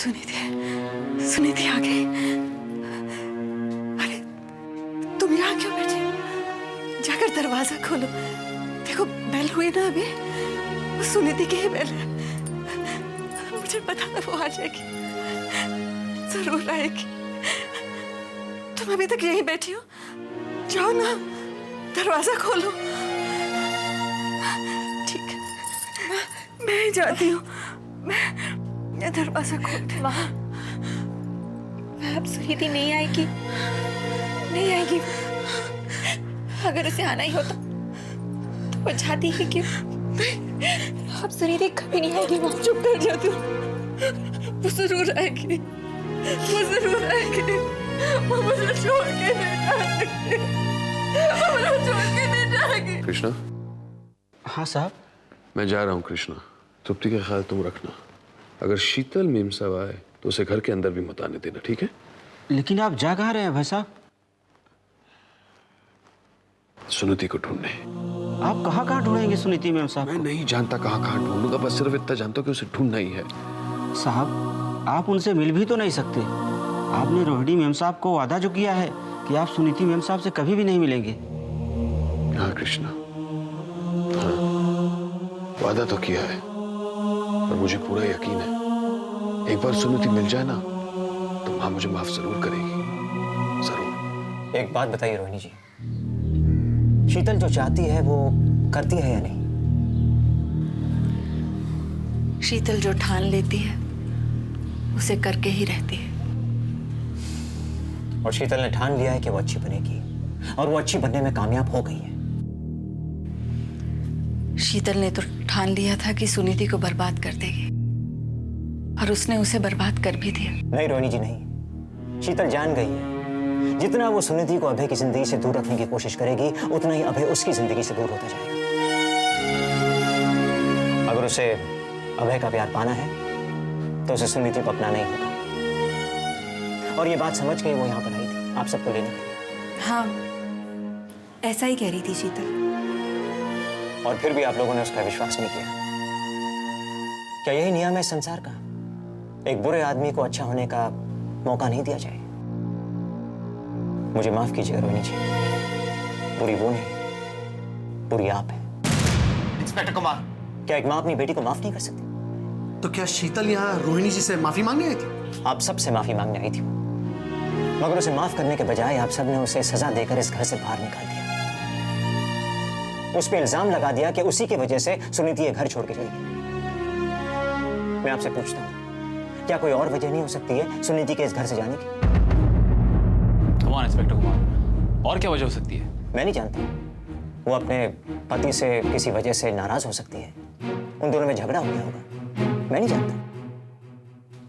सुनीति आ गई। अरे तुम यहाँ क्यों बैठे? जाकर दरवाजा खोलो। देखो बेल हुई ना अभी, वो सुनीति की ही बेल है। मुझे पता था वो आ जाएगी, जरूर आएगी। तुम अभी तक यहीं बैठी हो, जाओ ना, दरवाजा खोलो। ठीक है, मैं ही जाती हूँ। मैं दरवाजा खोलती। माँ, अब सुनीति नहीं आएगी, नहीं आएगी। अगर उसे आना ही होता तो वो जाती ही क्यों? अब सुनीति कभी नहीं आएगी। माँ चुप कर जा तू। वो जरूर आएगी, वो जरूर आएगी। वो मुझे छोड़ के नहीं जाएगी, वो मुझे छोड़ के नहीं जाएगी। कृष्णा। हाँ साहब। मैं जा रहा हूँ कृष्णा, तृप्ति का ख्याल तुम रखना। अगर शीतल मेम साहब आए तो उसे घर के अंदर भी मत आने देना, ठीक है? लेकिन आप जा कहाँ रहे हैं भाई साहब? सुनीति को ढूंढने। आप कहाँ कहाँ ढूंढेंगे सुनीति मेम साहब? मैं नहीं जानता कहाँ कहाँ ढूंढूंगा, बस सिर्फ इतना जानता हूँ कि उसे ढूंढना ही है। साहब, आप उनसे मिल भी तो नहीं सकते। आपने रोहिणी मेम साहब को वादा जो किया है कि आप सुनीति मेम साहब से कभी भी नहीं मिलेंगे। हाँ कृष्णा, हाँ, वादा तो किया है, और मुझे पूरा यकीन है एक बार सुनीति मिल जाए ना तो माँ मुझे माफ जरूर करेगी, जरूर। एक बात बताइए रोहिणी जी, शीतल जो चाहती है वो करती है या नहीं? शीतल जो ठान लेती है उसे करके ही रहती है। और शीतल ने ठान लिया है कि वो अच्छी बनेगी, और वो अच्छी बनने में कामयाब हो गई है। शीतल ने तो ठान लिया था कि सुनीति को बर्बाद कर देगी, और उसने उसे बर्बाद कर भी दिया। नहीं रोहिणी जी नहीं, शीतल जान गई है जितना वो सुनीति को अभय की जिंदगी से दूर रखने की कोशिश करेगी उतना ही अभय उसकी जिंदगी से दूर होता जाएगा। अगर उसे अभय का प्यार पाना है तो उसे सुनीति को अपनाना ही होगा, और ये बात समझ के वो यहाँ पर आई थी आप सबको लेने के लिए। हाँ, ऐसा ही कह रही थी शीतल। और फिर भी आप लोगों ने उसका विश्वास नहीं किया। क्या यही नियम है इस संसार का? एक बुरे आदमी को अच्छा होने का मौका नहीं दिया जाए। मुझे माफ कीजिएगा रोहिणी जी, बुरी वो नहीं, बुरी आप है। इंस्पेक्टर कुमार, क्या एक माँ अपनी बेटी को माफ नहीं कर सकती? तो क्या शीतल यहाँ रोहिणी जी से माफी मांगने आई थी? आप सबसे माफी मांगने आई थी, मगर उसे माफ करने के बजाय आप सबने उसे सजा देकर इस घर से बाहर निकाल दिया। उस पर इल्जाम लगा दिया कि उसी की वजह से सुनीति ये घर छोड़ के चली गई। मैं आपसे पूछता हूँ, क्या कोई और वजह नहीं हो सकती है सुनीति के इस घर से जाने की? कमान इंस्पेक्टर कुमार, और क्या वजह हो सकती है? मैं नहीं जानता। वो अपने पति से किसी वजह से नाराज हो सकती है, उन दोनों में झगड़ा हो गया होगा, मैं नहीं जानता।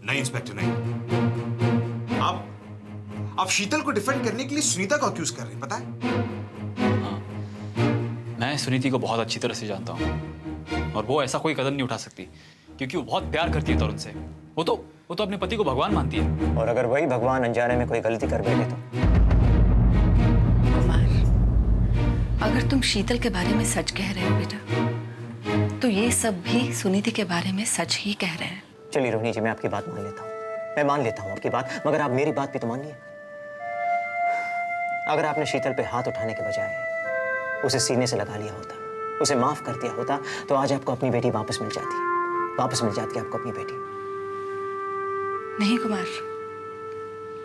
नहीं इंस्पेक्टर नहीं, आप शीतल को डिफेंड करने के लिए सुनीता को अक्यूज कर रहे हैं, पता है? हाँ, मैं सुनीति को बहुत अच्छी तरह से जानता हूँ, और वो ऐसा कोई कदम नहीं उठा सकती क्योंकि वो बहुत प्यार करती है तरुण से। वो तो अपने पति को भगवान मानती है। और अगर वही भगवान अनजाने में कोई गलती कर बैठे तो? कुमार, अगर तुम शीतल के बारे में सच कह रहे हो बेटा, तो ये सब भी सुनीति के बारे में सच ही कह रहे हैं। चलिए रोहिणी जी, मैं आपकी बात मान लेता हूँ, मैं मान लेता हूँ आपकी बात, मगर आप मेरी बात भी तो मानिए। अगर आपने शीतल पे हाथ उठाने के बजाय उसे सीने से लगा लिया होता, उसे माफ कर दिया होता, तो आज आपको अपनी बेटी वापस मिल जाती आपको अपनी बेटी। नहीं कुमार,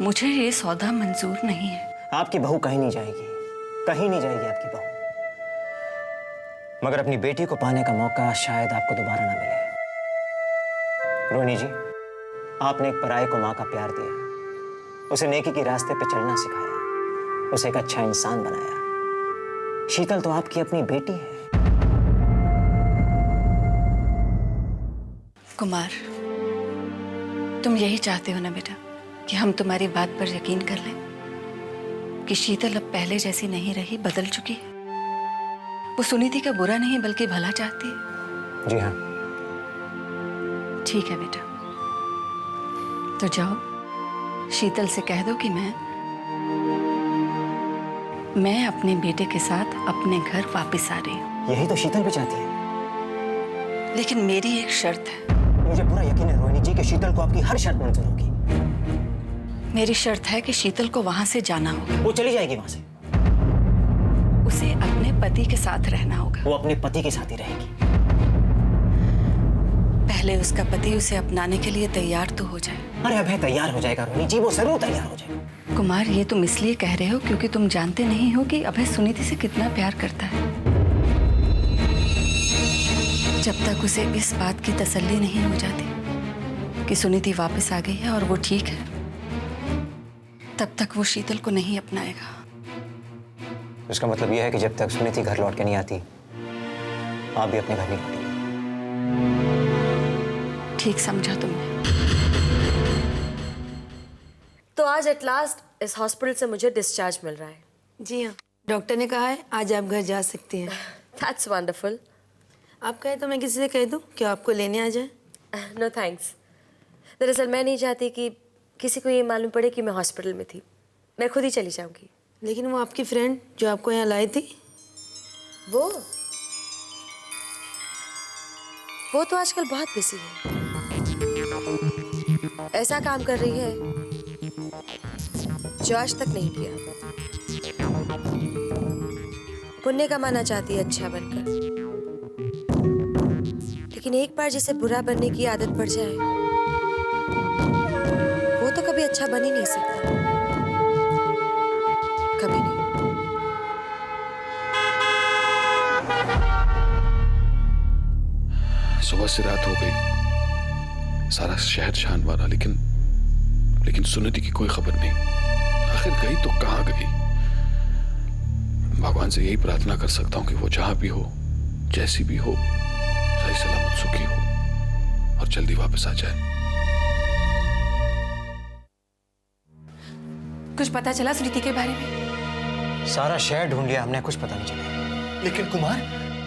मुझे ये सौदा मंजूर नहीं है। आपकी बहू कहीं नहीं जाएगी, कहीं नहीं जाएगी आपकी बहू, मगर अपनी बेटी को पाने का मौका शायद आपको दोबारा ना मिले। रोहिणी जी, आपने एक पराये को माँ का प्यार दिया, उसे नेकी के रास्ते पे चलना सिखाया, उसे एक अच्छा इंसान बनाया। शीतल तो आपकी अपनी बेटी है। कुमार, तुम यही चाहते हो ना बेटा कि हम तुम्हारी बात पर यकीन कर लें कि शीतल अब पहले जैसी नहीं रही, बदल चुकी है। वो सुनीति का बुरा नहीं बल्कि भला चाहती है। जी हाँ। ठीक है बेटा, तो जाओ शीतल से कह दो कि मैं अपने बेटे के साथ अपने घर वापस आ रही हूँ। यही तो शीतल भी चाहती है। लेकिन मेरी एक शर्त है। मुझे पूरा यकीन है रोहिणी जी कि शीतल को आपकी हर शर्त मंजूर होगी। मेरी शर्त है कि शीतल को वहां से जाना होगा। वो चली जाएगी वहां से। उसे अपने पति के साथ रहना होगा। वो अपने पति के साथ ही रहेगी। पहले उसका पति उसे अपनाने के लिए तैयार तो हो जाए। अरे अभय तैयार हो जाएगा रोहिणी जी, वो जरूर तैयार हो जाएगा। कुमार, ये तुम इसलिए कह रहे हो क्योंकि तुम जानते नहीं हो कि अभय सुनीति से कितना प्यार करता है। जब तक उसे इस बात की तसल्ली नहीं हो जाती कि सुनीति वापस आ गई है और वो ठीक है, तब तक वो शीतल को नहीं अपनाएगा। उसका मतलब यह है कि जब तक सुनीति घर लौट के नहीं आती, आप भी अपने घर नहीं लौटेंगे। ठीक समझा तुमने। तो आज एट लास्ट इस हॉस्पिटल से मुझे डिस्चार्ज मिल रहा है। जी हाँ, डॉक्टर ने कहा है आज आप घर जा सकती हैं। That's wonderful. आप कहे तो मैं किसी से कह दूं कि आपको लेने आ जाए। No thanks. दरअसल मैं नहीं चाहती कि किसी को ये मालूम पड़े कि मैं हॉस्पिटल में थी। मैं खुद ही चली जाऊंगी। लेकिन वो आपकी फ्रेंड जो आपको यहाँ लाई थी, वो तो आजकल बहुत बिजी है। ऐसा काम कर रही है जो आज तक नहीं किया। पुण्य कमाना चाहती है अच्छा बनकर, लेकिन एक बार जिसे बुरा बनने की आदत पड़ जाए, वो तो कभी अच्छा बन ही नहीं सकता। कभी नहीं। सुबह से रात हो गई, सारा शहर छान मारा, लेकिन सुनीति की कोई खबर नहीं। आखिर गई तो कहाँ गई? भगवान से यही प्रार्थना कर सकता हूँ कि वो जहां भी हो, जैसी भी हो, सही सलामत सुखी हो और जल्दी वापस आ जाए। कुछ पता चला सुनीति के बारे में? सारा शहर ढूंढ लिया हमने, कुछ पता नहीं चला। लेकिन कुमार,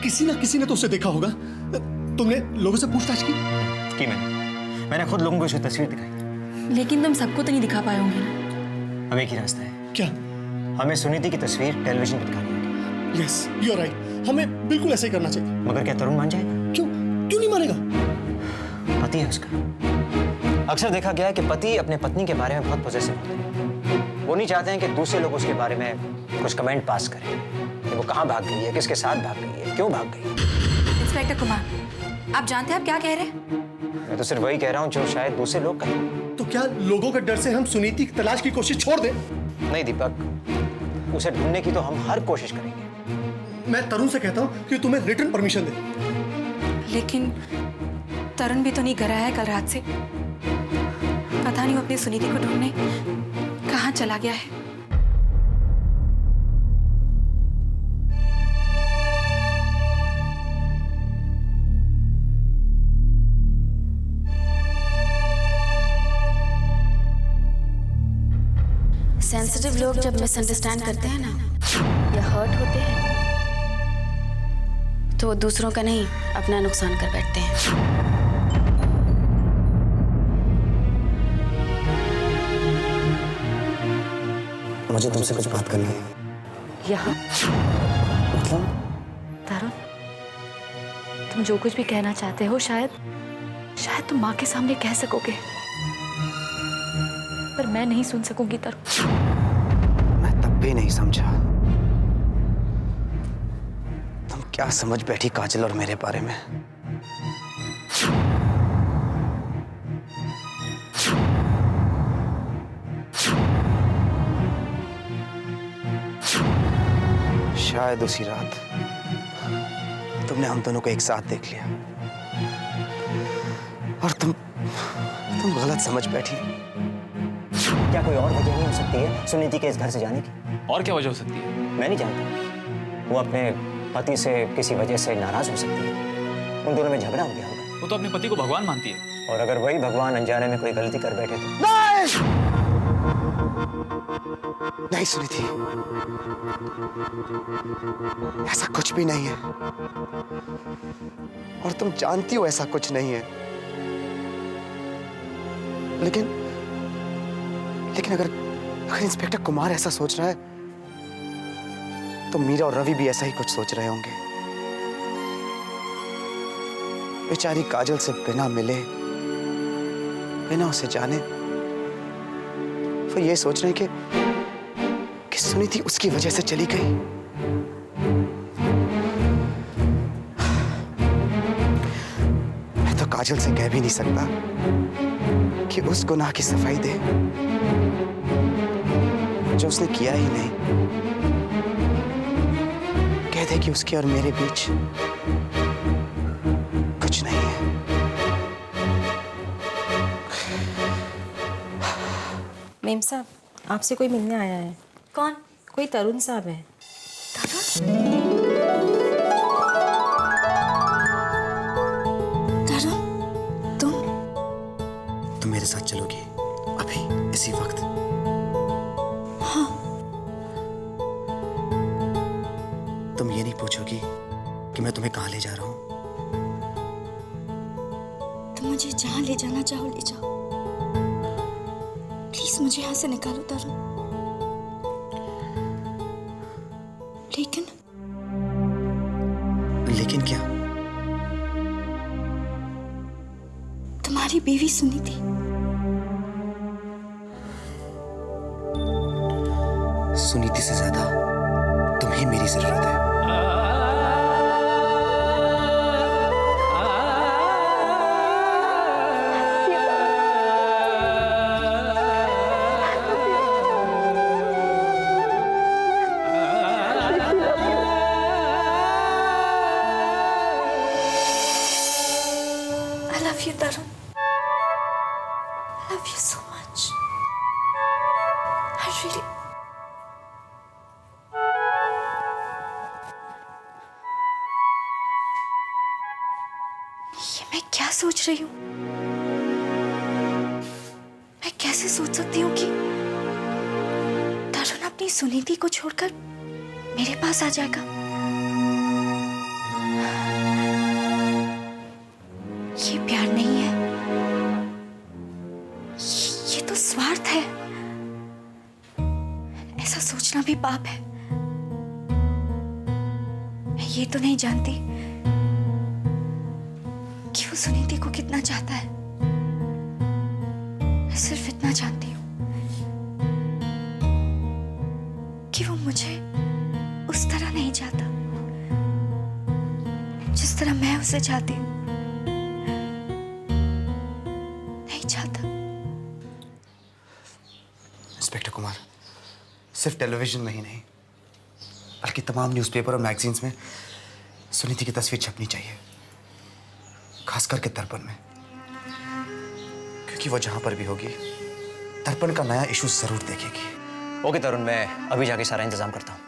किसी ना किसी ने तो उसे देखा होगा। तुमने लोगों से पूछताछ की? मैंने खुद लोगों को उसकी तस्वीर दिखाई। लेकिन तुम सबको तो नहीं दिखा पाए होंगे ना। अब एक ही रास्ता है। क्या? हमें सुनीति की तस्वीर टेलीविजन पर दिखानी होगी। Yes, you are right. हमें बिल्कुल ऐसे ही करना चाहिए। मगर क्या तरुण मान जाएगा? क्यों नहीं मानेगा? पति है उसका। अक्सर देखा गया है कि पति अपने पत्नी के बारे में बहुत पॉजिटिव होते हैं। वो नहीं चाहते हैं कि दूसरे लोग उसके बारे में कुछ कमेंट पास करें कि वो कहाँ भाग गई है, किसके साथ भाग गई है, क्यों भाग गई है। इंस्पेक्टर कुमार, आप जानते हैं आप क्या कह रहे हैं? मैं तो सिर्फ वही कह रहा हूँ जो शायद दूसरे लोग कहें। तो क्या लोगों के डर से हम सुनीति की तलाश की कोशिश छोड़ दें? नहीं दीपक, उसे ढूंढने की तो हम हर कोशिश करेंगे। मैं तरुण से कहता हूँ कि तुम्हें रिटर्न परमिशन दे। लेकिन तरुण भी तो नहीं गया है कल रात से। पता नहीं वो अपनी सुनीति को ढूंढने कहाँ चला गया है। सेंसिटिव लोग जब मिसअंडरस्टैंड करते हैं ना या हर्ट होते हैं तो वो दूसरों का नहीं अपना नुकसान कर बैठते हैं। मुझे तुमसे कुछ बात करनी है। यहाँ मतलब? तरुण, तुम जो कुछ भी कहना चाहते हो शायद तुम माँ के सामने कह सकोगे, पर मैं नहीं सुन सकूंगी तरुण। मैं तब भी नहीं समझा तुम क्या समझ बैठी काजल और मेरे बारे में। शायद उसी रात तुमने हम दोनों को एक साथ देख लिया और तुम गलत समझ बैठी। क्या कोई और वजह नहीं हो सकती है सुनीति के इस घर से जाने की? और क्या वजह हो सकती है? मैं नहीं जानता। वो अपने पति से किसी वजह से नाराज हो सकती है। उन दोनों में झगड़ा हो गया होगा। वो तो अपने पति को भगवान मानती है। और अगर वही भगवान अनजाने में कोई गलती कर बैठे तो? नहीं सुनीति, ऐसा कुछ भी नहीं है और तुम जानती हो ऐसा कुछ नहीं है। लेकिन अगर इंस्पेक्टर कुमार ऐसा सोच रहा है तो मीरा और रवि भी ऐसा ही कुछ सोच रहे होंगे। बेचारी काजल से बिना मिले बिना उसे जाने वो ये सोच रहे कि सुनीति उसकी वजह से चली गई। मैं तो काजल से कह भी नहीं सकता कि उस गुनाह की सफाई दे जो उसने किया ही नहीं। कह दे कि उसके और मेरे बीच कुछ नहीं है। मेम साहब, आपसे कोई मिलने आया है। कौन? कोई तरुण साहब है। तरुण, तुम? तुम मेरे साथ चलोगी अभी इसी वक्त? हाँ। तुम ये नहीं पूछोगी कि मैं तुम्हें कहाँ ले जा रहा हूँ? तुम मुझे जहाँ ले जाना चाहो ले जाओ, प्लीज मुझे यहाँ से निकालो तरुण। लेकिन क्या? तुम्हारी बीवी सुनीति सुनीति से ज्यादा तुम्हें मेरी जरूरत है। I love you, Tarun. I love you so much. I really. ये मैं क्या सोच रही हूँ? मैं कैसे सोच सकती हूँ कि तरुण अपनी सुनीति को छोड़कर मेरे पास आ जाएगा? ये प्यार नहीं है, ये तो स्वार्थ है। ऐसा सोचना भी पाप है। मैं ये तो नहीं जानती कि वो सुनीति को कितना चाहता है। मैं सिर्फ इतना जानती हूँ कि वो मुझे उस तरह नहीं चाहता जिस तरह मैं उसे चाहती हूँ। इंस्पेक्टर कुमार, सिर्फ टेलीविजन में ही नहीं बल्कि तमाम न्यूज़पेपर और मैगजीन्स में सुनीति की तस्वीर छपनी चाहिए, खास करके दर्पण में, क्योंकि वो जहां पर भी होगी दर्पण का नया इशू जरूर देखेगी। ओके तरुण, मैं अभी जाके सारा इंतजाम करता हूँ।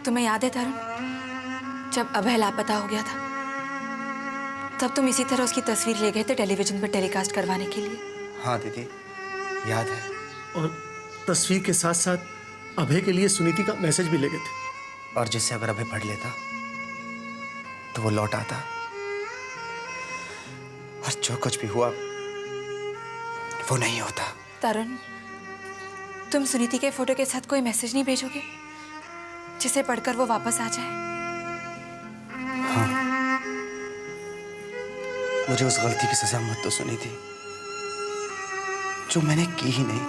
तुम्हें याद है तरुण, जब अभय लापता हो गया था तब तुम इसी तरह उसकी तस्वीर ले गए थे टेलीविजन पर टेलीकास्ट करवाने के लिए? हाँ दीदी, याद है। और तस्वीर के साथ साथ अभय के लिए सुनीति का मैसेज भी ले गए थे। और जिससे अगर अभय पढ़ लेता तो वो लौट आता, और जो कुछ भी हुआ वो नहीं होता। तरुण, तुम सुनीति के फोटो के साथ कोई मैसेज नहीं भेजोगे जिसे पढ़कर वो वापस आ जाए? हाँ, मुझे उस गलती की सजा मत दो सुनीति, जो मैंने की ही नहीं।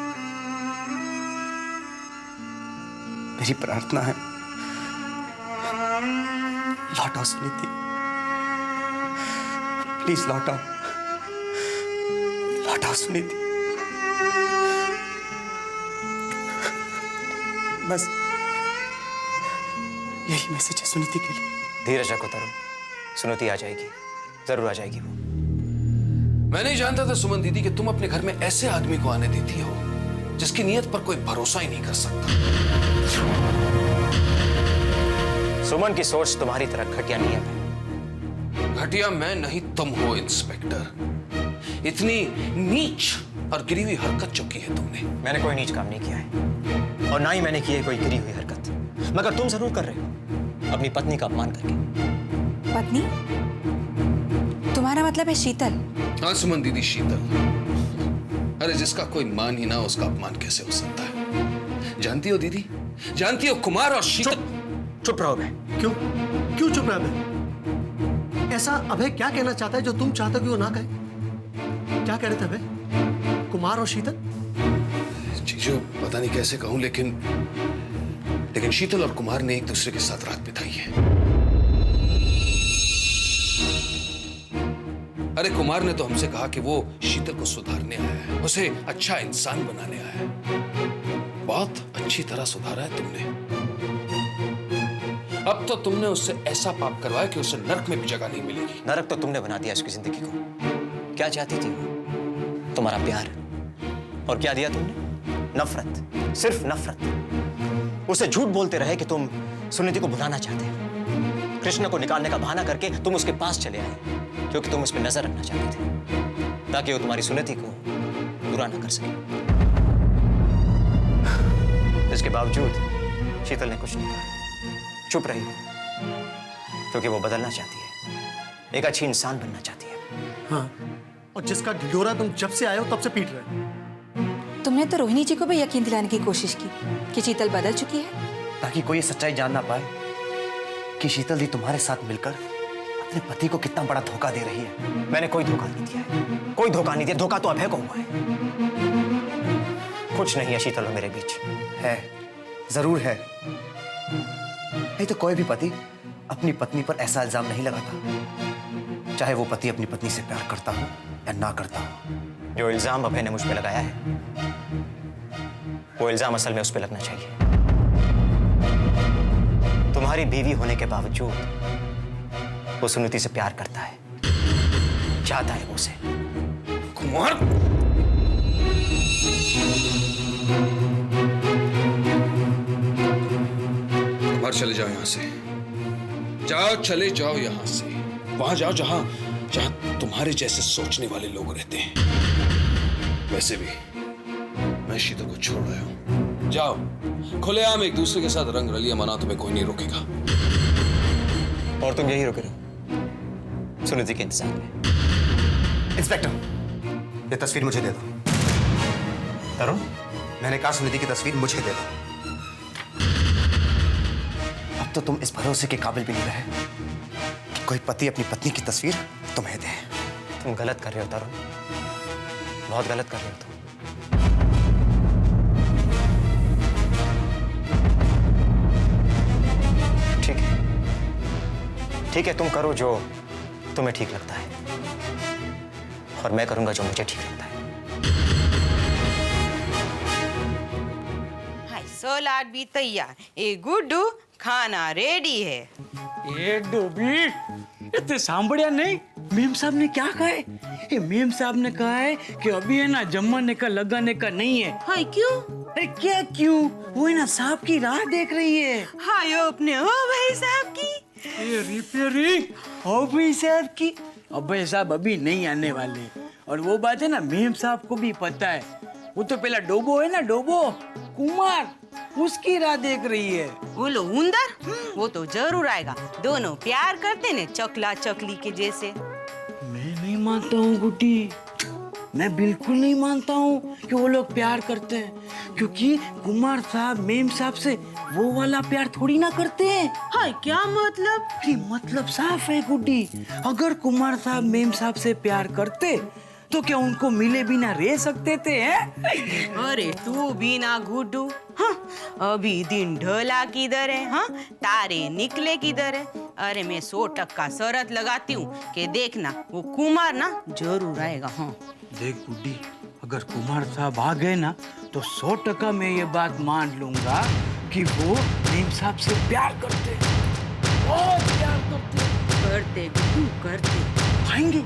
मेरी प्रार्थना है, लौटाओ सुनीति, प्लीज लौटाओ, लौटाओ सुनीति। बस यही मैसेज है सुनीति के लिए। धीरज रखो तरुण, सुनीति आ जाएगी, जरूर आ जाएगी वो। मैं नहीं जानता था सुमन दीदी कि तुम अपने घर में ऐसे आदमी को आने देती हो जिसकी नीयत पर कोई भरोसा ही नहीं कर सकता। सुमन की सोच तुम्हारी तरह घटिया नीयत है। घटिया मैं नहीं, तुम हो इंस्पेक्टर। इतनी नीच और गिरी हुई हरकत जो की है तुमने। मैंने कोई नीच काम नहीं किया है और ना ही मैंने की है कोई गिरी हुई हरकत, मगर तुम जरूर कर रहे हो अपनी पत्नी का अपमान करके। पत्नी? तुम्हारा मतलब है शीतल? हाँ सुमन दीदी, शीतल। अरे जिसका कोई मान ही ना उसका अपमान कैसे हो सकता है? जानती हो दीदी, जानती हो कुमार और शीतल। चुप रहो बे। क्यों क्यों चुप रहा है? ऐसा अभय क्या कहना चाहता है जो तुम चाहते हो कि वो ना कहे? क्या कह रहे थे अभय? कुमार और शीतल? चीजों पता नहीं कैसे कहूं, लेकिन शीतल और कुमार ने एक दूसरे के साथ रात बिताई है। अरे कुमार ने तो हमसे कहा कि वो शीतल को सुधारने आया है, उसे अच्छा इंसान बनाने आया है। बहुत अच्छी तरह सुधारा है तुमने। अब तो तुमने उससे ऐसा पाप करवाया कि उसे नरक में भी जगह नहीं मिलेगी। नरक तो तुमने बना दिया उसकी जिंदगी को। क्या चाहती थी वो? तुम्हारा प्यार। और क्या दिया तुमने? नफरत, सिर्फ नफरत। उसे झूठ बोलते रहे कि तुम सुनीति को भुलाना चाहते हो। कृष्ण को निकालने का बहाना करके तुम उसके पास चले आए, क्योंकि तुम उस पर नजर रखना चाहते थे, ताकि वो तुम्हारी सुनीति को बुरा ना कर सके। इसके बावजूद शीतल ने कुछ नहीं कहा, चुप रही, क्योंकि वो बदलना चाहती है, एक अच्छी इंसान बनना चाहती है। हाँ, और जिसका ढिढोरा तुम जब से आए हो तब से पीट रहे हो। तुमने तो रोहिणी जी को भी यकीन दिलाने की कोशिश की कि शीतल बदल चुकी है, ताकि कोई ये सच्चाई जान ना पाए कि शीतल दी तुम्हारे साथ मिलकर अपने पति को कितना बड़ा धोखा दे रही है। मैंने कोई धोखा नहीं दिया है, कोई धोखा नहीं दिया। धोखा तो अभय को हुआ है। कुछ नहीं है शीतल और मेरे बीच। है, जरूर है। नहीं तो कोई भी पति अपनी पत्नी पर ऐसा इल्जाम नहीं लगाता, चाहे वो पति अपनी पत्नी से प्यार करता हो या ना करता हो। जो इल्जाम अभय ने मुझ पे लगाया है, वो इल्जाम असल में उस पे लगना चाहिए। तुम्हारी बीवी होने के बावजूद वो सुनीति से प्यार करता है, चाहता है उसे। कुमार, कुमार चले जाओ यहां से। जाओ, चले जाओ यहां से। वहां जाओ जहां तुम्हारे जैसे सोचने वाले लोग रहते हैं। वैसे भी मैं शीतल को छोड़ आया हूं। जाओ, खुलेआम एक दूसरे के साथ रंग रलियां मना, तुम्हें कोई नहीं रोकेगा। और तुम यही रुके रहो सुनीति के इंतजार में। इंस्पेक्टर, ये तस्वीर मुझे दे दो। तरुण, मैंने कहा सुनीति की तस्वीर मुझे दे दो। अब तो तुम इस भरोसे के काबिल भी नहीं रहे कि कोई पति अपनी पत्नी की तस्वीर तुम्हें दे। तुम गलत कर रहे हो तरुण, बहुत गलत कर रहे हो तुम। ठीक है, तुम करो जो तुम्हें ठीक लगता है, और मैं करूंगा जो मुझे ठीक लगता है। हाय, सलाद भी तैयार। ए गुड्डू, खाना रेडी है। ए डोबी, इतने सांभड़िया नहीं? मेम साहब ने क्या कहा है? ये मेम साहब ने कहा है कि अभी है ना जमाने का लगाने का नहीं है। हाय, क्यों? अरे क्या क्यों? वो है ना साहब की राह देख रही है। हाय, अपने हो भाई साहब की ये रिपेयरिंग हो भाई साहब की। अब भाई साहब अभी नहीं आने वाले, और वो बात है ना मेम साहब को भी पता है। वो तो पहला डोबो है ना, डोबो कुमार, उसकी राह देख रही है। वो लो उंदर, वो तो जरूर आएगा। दोनों प्यार करते ने चकला चकली के जैसे। मैं नहीं मानता हूँ गुड्डी, मैं बिल्कुल नहीं मानता हूँ कि वो लोग प्यार करते हैं, क्योंकि कुमार साहब मेम साहब से वो वाला प्यार थोड़ी ना करते हैं। हाय, क्या मतलब? मतलब साफ है गुड्डी, अगर कुमार साहब मेम साहब से प्यार करते तो क्या उनको मिले बिना रह सकते थे? हैं? अरे तू भी ना गुड्डू, हाँ, अभी दिन ढला किधर है? हाँ, तारे निकले किधर है? अरे मैं 100% शरत लगाती हूँ कि देखना वो कुमार ना जरूर आएगा। हाँ देख गुड्डी, अगर कुमार साहब आ गए ना तो 100% मैं ये बात मान लूंगा कि वो मेम साहब से प्यार करते, बहुत प्यार करते। करते गुड्डू, करते। आएंगे